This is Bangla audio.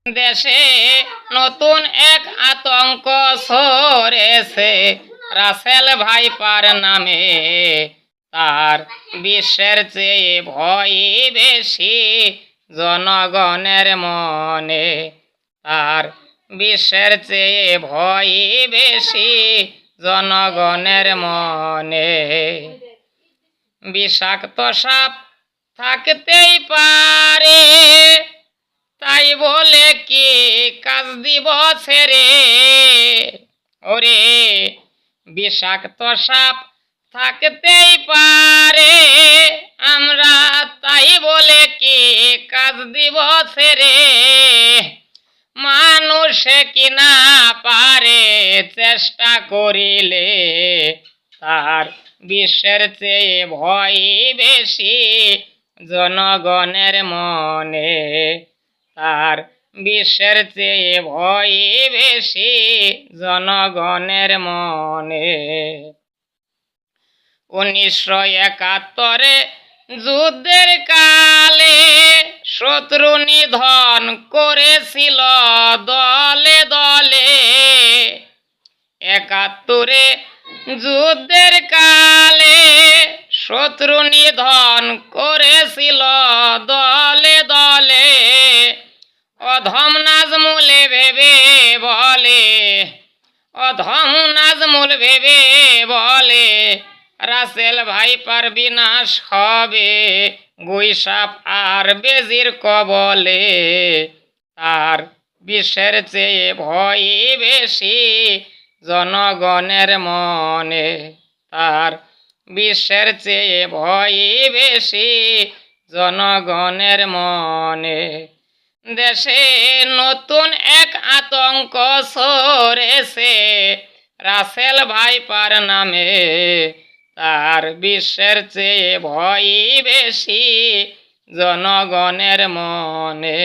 দেশে নতুন এক আতঙ্ক ছড়েছে রাসেল ভাইপার নামে। তার বিশ্বের চেয়ে ভয় বেশি জনগণের মনে। তার বিশ্বের চেয়ে ভয় বেশি জনগণের মনে। বিষাক্ত সাপ থাকতেই পারে, তাই বলে কি কাজ দিব ছেড়ে। ওরে বিষাক্ত সাপ থাকতেই পারে, আমরা তাই বলে কি কাজ দিব ছেড়ে। মানুষে কি না পারে চেষ্টা করিলে, তার বিশ্বের চেয়ে ভয় বেশি জনগণের মনে। তার বিশ্বের চেয়ে ভয় বেশি জনগণের মনে। 1971 যুদ্ধের কালে শত্রু নিধন করেছিল দলে দলে। 71 যুদ্ধের কালে শত্রু নিধন করেছিল দলে দলে। অধম নাজমুলে ভেবে বলে, অধম নাজমুল ভেবে বলে, রাসেল ভাইপার বিনাশ হবে গুইসাপ আর বেজির কবলে। তার বিশ্বের চেয়ে ভয় বেশি জনগণের মনে। তার বিশ্বের চেয়ে ভয় বেশি জনগণের মনে। দেশে নতুন এক আতঙ্ক ছড়েছে রাসেল ভাইপার নামে। তার বিশ্বের চেয়ে ভয় বেশি জনগণের মনে।